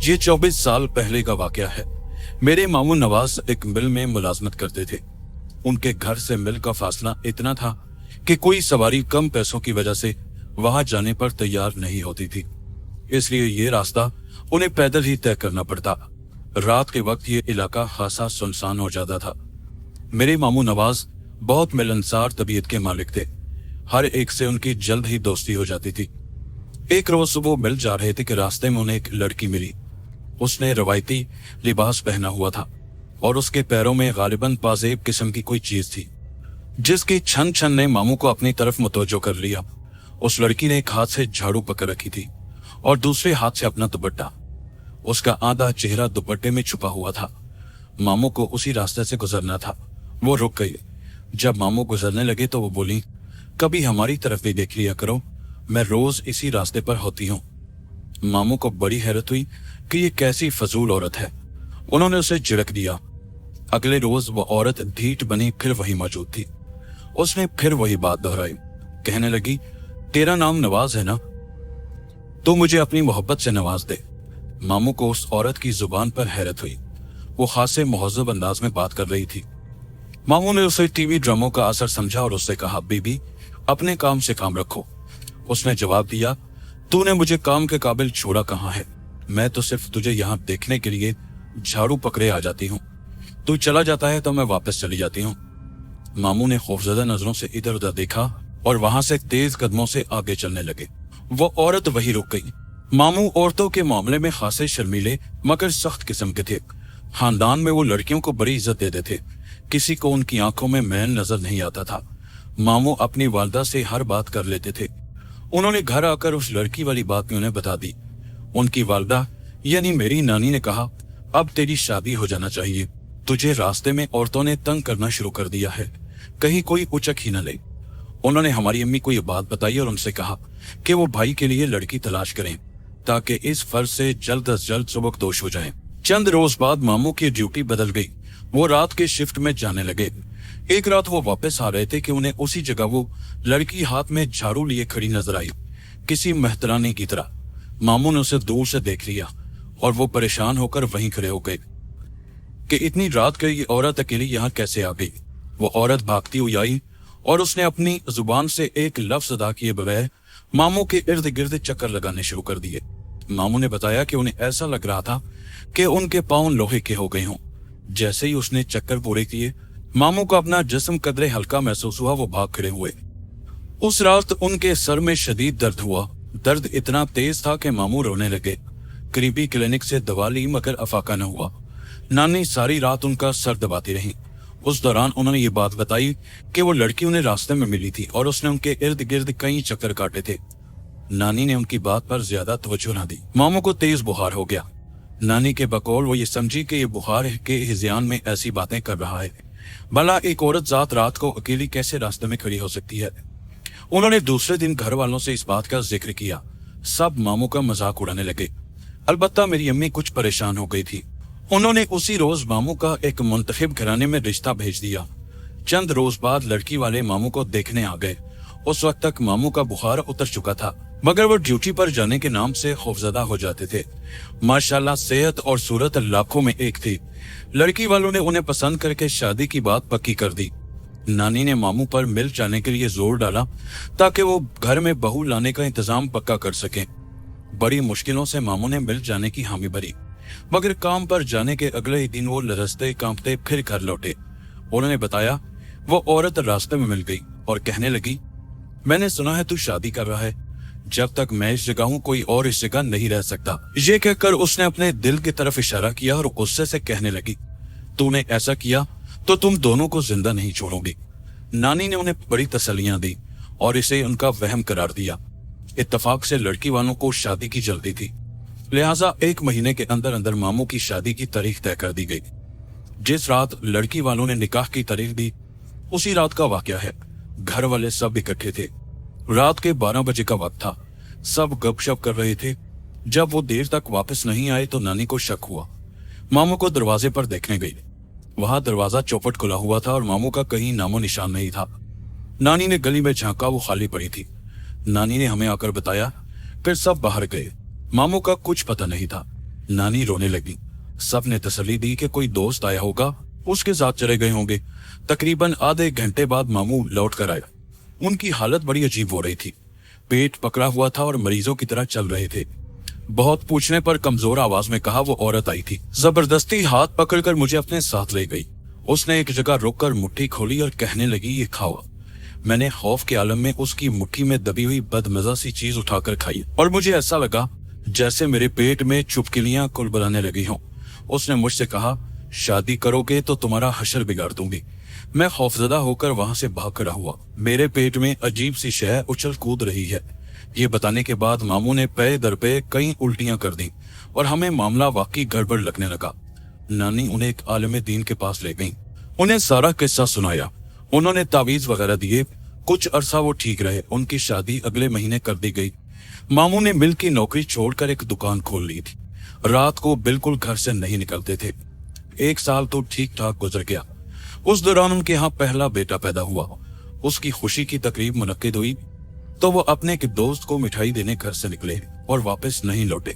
ये 24 साल पहले का वाकया है। मेरे मामू नवाज एक मिल में मुलाजमत करते थे। उनके घर से मिल का फासला इतना था कि कोई सवारी कम पैसों की वजह से वहां जाने पर तैयार नहीं होती थी, इसलिए ये रास्ता उन्हें पैदल ही तय करना पड़ता। रात के वक्त ये इलाका खासा सुनसान हो जाता था। मेरे मामू नवाज बहुत मिलनसार तबीयत के मालिक थे। हर एक से उनकी जल्द ही दोस्ती हो जाती थी। एक रोज सुबह मिल जा रहे थे कि रास्ते में उन्हें एक लड़की मिली। उसने रवायती लिबास पहना हुआ था और उसके पैरों में गालिबन पाजेब किस्म की कोई चीज थी, जिसकी छन छन ने मामू को अपनी तरफ मुतवज्जो कर लिया। उस लड़की ने एक हाथ से झाड़ू पकड़ रखी थी और दूसरे हाथ से अपना दुपट्टा। उसका आधा चेहरा दुपट्टे में छुपा हुआ था। मामू को उसी रास्ते से गुजरना था। वो रुक गई। जब मामू गुजरने लगे तो वो बोली, कभी हमारी तरफ भी देख लिया करो, मैं रोज इसी रास्ते पर होती हूँ। मामू को बड़ी हैरत हुई कि ये कैसी फजूल औरत है। उन्होंने उसे झिड़क दिया। अगले रोज वो औरत ढीठ बनी फिर वही मौजूद थी। उसने फिर वही बात दोहराई। कहने लगी, तेरा नाम नवाज है ना, तो मुझे अपनी मोहब्बत से नवाज दे। मामू को उस औरत की जुबान पर हैरत हुई। वो खासे मुहज़्ज़ब अंदाज में बात कर रही थी। मामू ने उसे टीवी ड्रामों का असर समझा और उससे कहा, बीबी अपने काम से काम रखो। उसने जवाब दिया, तूने मुझे काम के काबिल छोड़ा कहाँ है, मैं तो सिर्फ तुझे यहाँ देखने के लिए झाड़ू पकड़े आ जाती हूँ। तू चला जाता है तो मैं वापस चली जाती हूँ। मामू ने खौफजदा नजरों से इधर उधर देखा और वहां से तेज कदमों से आगे चलने लगे। वो औरत वही रुक गई। मामू औरतों के मामले में खासे शर्मीले मगर सख्त किस्म के थे। खानदान में वो लड़कियों को बड़ी इज्जत देते थे। किसी को उनकी आंखों में मैल नजर नहीं आता था। मामू अपनी वालदा से हर बात कर लेते थे। उन्होंने घर आकर उस लड़की वाली बात भी उन्हें बता दी। उनकी वालदा यानी मेरी नानी ने कहा, अब तेरी शादी हो जाना चाहिए, तुझे रास्ते में औरतों ने तंग करना शुरू कर दिया है, कहीं कोई उचक ही न ले। उन्होंने हमारी अम्मी को ये बात बताई और उनसे कहा कि वो भाई के लिए लड़की तलाश करें ताकि इस फर्ज से जल्द अज जल्द सुबकदोश हो जाएं। चंद रोज बाद मामू की ड्यूटी बदल गई। वो रात के शिफ्ट में जाने लगे। एक रात वो वापस आ रहे थे कि उन्हें उसी जगह वो लड़की हाथ में झाड़ू लिए खड़ी नजर आई, किसी मेहतरानी की तरह। मामू ने उसे दूर से देख लिया और वो परेशान होकर वहीं खड़े हो गए कि इतनी रात को ये औरत अकेली यहाँ कैसे आ गई। वो औरत भागती हुई आई और उसने अपनी जुबान से एक लफ्ज अदा किए बगैर मामू के इर्द गिर्द चक्कर लगाने शुरू कर दिए। मामू ने बताया कि उन्हें ऐसा लग रहा था कि उनके पांव लोहे के हो गए हों। जैसे ही उसने चक्कर पूरे किए, मामू को अपना जिस्म कदरे हल्का महसूस हुआ। वो भाग खड़े हुए। उस रात उनके सर में शदीद दर्द हुआ। दर्द इतना तेज था कि मामू रोने लगे। करीबी क्लिनिक से दवा ली मगर अफाका न हुआ। नानी सारी रात उनका सर दबाती रही। उस दौरान उन्होंने ये बात बताई कि वो लड़की उन्हें रास्ते में मिली थी और उसने उनके इर्द गिर्द कई चक्कर काटे थे। नानी ने उनकी बात पर ज्यादा तवज्जो न दी। मामू को तेज बुखार हो गया। नानी के बकौल वो ये समझी कि ये बुखार के हिज़यान में ऐसी बातें कर रहा है। भला एक औरत जात रात को अकेली कैसे रास्ते में खड़ी हो सकती है। उन्होंने दूसरे दिन घर वालों से इस बात का जिक्र किया। सब मामू का मजाक उड़ाने लगे। अलबत्ता मेरी अम्मी कुछ परेशान हो गई थी। उन्होंने उसी रोज मामू का एक मुंतखब घराने में रिश्ता भेज दिया। चंद रोज बाद लड़की वाले मामू को देखने आ गए। उस वक्त तक मामू का बुखार उतर चुका था मगर वो ड्यूटी पर जाने के नाम से खौफजदा हो जाते थे। माशाल्लाह सेहत और सूरत लाखों में एक थी। लड़की वालों ने उन्हें पसंद करके शादी की बात पक्की कर दी। नानी ने मामू पर मिल जाने के लिए जोर डाला ताकि वो घर में बहू लाने का इंतजाम पक्का कर सकें। बड़ी मुश्किलों से मामू ने मिल जाने की हामी भरी मगर काम पर जाने के अगले ही दिन वो लरजते कांपते फिर घर लौटे। उन्होंने बताया वो औरत रास्ते में मिल गई और कहने लगी, मैंने सुना है तू शादी कर रहा है, जब तक मैं इस जगह हूँ कोई और इस जगह नहीं रह सकता। ये कहकर उसने अपने दिल की तरफ इशारा किया और गुस्से से कहने लगी, तूने ऐसा किया तो तुम दोनों को जिंदा नहीं छोड़ोगी। नानी ने उन्हें बड़ी तसल्लियां दी और इसे उनका वहम करार दिया। इत्तफाक से लड़की वालों को शादी की जल्दी थी, लिहाजा 1 महीने के अंदर अंदर मामू की शादी की तारीख तय कर दी गई। जिस रात लड़की वालों ने निकाह की तारीख दी उसी रात का वाकया है। घर वाले सब इकट्ठे थे। रात के 12 बजे का वक्त था। सब गपशप कर रहे थे। जब वो देर तक वापस नहीं आए तो नानी को शक हुआ। मामू को दरवाजे पर देखने गई। वहां दरवाजा चौपट खुला हुआ था और मामू का कहीं नामो निशान नहीं था। नानी ने गली में झांका, वो खाली पड़ी थी। नानी ने हमें आकर बताया। फिर सब बाहर गए। मामू का कुछ पता नहीं था। नानी रोने लगी। सब ने तसल्ली दी कि कोई दोस्त आया होगा, उसके साथ चले गए होंगे। तकरीबन आधे घंटे बाद मामू लौट कर आया। उनकी हालत बड़ी अजीब हो रही थी। पेट पकड़ा हुआ था और मरीजों की तरह चल रहे थे। बहुत पूछने पर कमजोर आवाज में कहा वो औरत आई थी। जबरदस्ती हाथ पकड़कर मुझे अपने साथ ले गई। उसने एक जगह रोककर मुट्ठी खोली और कहने लगी, ये खाओ। मैंने खौफ के आलम में उसकी मुट्ठी में दबी हुई बदमजा सी चीज उठाकर खाई और मुझे ऐसा लगा जैसे मेरे पेट में चुपकिलियां कुलबुलाने लगी हों। उसने मुझसे कहा, शादी करोगे तो तुम्हारा हशर बिगाड़ दूंगी। मैं खौफजदा होकर वहां से भाग खड़ा हुआ। मेरे पेट में अजीब सी शय उछल कूद रही है। ये बताने के बाद मामू ने पे दर पे कई उल्टियां कर दी और हमें मामला वाकई गड़बड़ लगने लगा। नानी उन्हें एक आलिम दीन के पास ले गई। उन्हें सारा किस्सा सुनाया। उन्होंने तावीज वगैरह दिए। कुछ अरसा वो ठीक रहे। उनकी शादी अगले महीने कर दी गई। मामू ने मिल की नौकरी छोड़कर एक दुकान खोल ली थी। रात को बिल्कुल घर से नहीं निकलते थे। 1 साल तो ठीक ठाक गुजर गया। उस दौरान उनके यहाँ पहला बेटा पैदा हुआ। उसकी खुशी की तकरीब मुनक्किद हुई तो वो अपने एक दोस्त को मिठाई देने घर से निकले और वापस नहीं लौटे।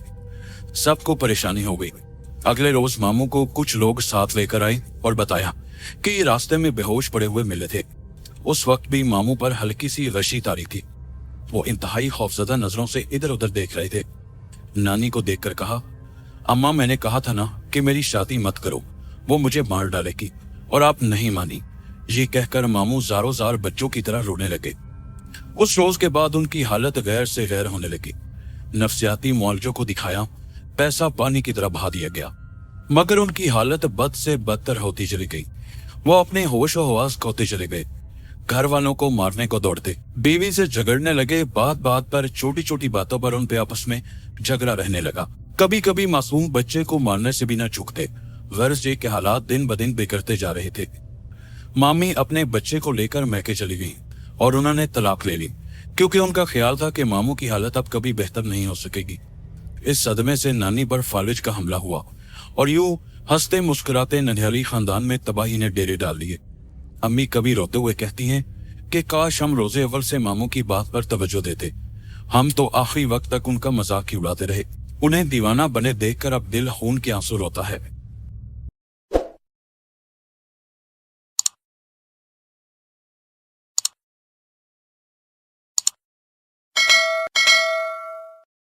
सबको परेशानी हो गई। अगले रोज मामू को कुछ लोग साथ लेकर आए और बताया कि ये रास्ते में बेहोश पड़े हुए मिले थे। उस वक्त भी मामू पर हल्की सी गशी तारी थी। वो इंतहाई खौफजदा नजरों से इधर उधर देख रहे थे। नानी को देखकर कहा, अम्मा मैंने कहा था ना कि मेरी शादी मत करो, वो मुझे मार डालेगी, और आप नहीं मानी। ये कहकर मामू जारो जार बच्चों की तरह रोने लगे। उस रोज के बाद उनकी हालत गैर से गैर होने लगी। नफ्सियाती मुआलजों को दिखाया, पैसा पानी की तरह बहा दिया गया, मगर उनकी हालत बद से बदतर होती चली गई। वो अपने होश और हवास खोते चले गए। घर वालों को मारने को दौड़ते, बीवी से झगड़ने लगे। बात बात पर छोटी छोटी बातों पर उन पे आपस में झगड़ा रहने लगा। कभी कभी मासूम बच्चे को मारने से भी न चूकते। गर्ज के हालात दिन ब दिन बिगड़ते जा रहे थे। मामी अपने बच्चे को लेकर मैके चली गई और उन्होंने तलाक ले ली, क्योंकि उनका ख्याल था कि मामू की हालत अब कभी बेहतर नहीं हो सकेगी। इस सदमे से नानी पर फालिज का हमला हुआ और यूं हंसते मुस्कुराते ननिहाली खानदान में तबाही ने डेरे डाल दिए। अम्मी कभी रोते हुए कहती हैं कि काश हम रोजे अव्वल से मामू की बात पर तवज्जो देते। हम तो आखिरी वक्त तक उनका मजाक ही उड़ाते रहे। उन्हें दीवाना बने देखकर अब दिल खून के आंसू रोता है।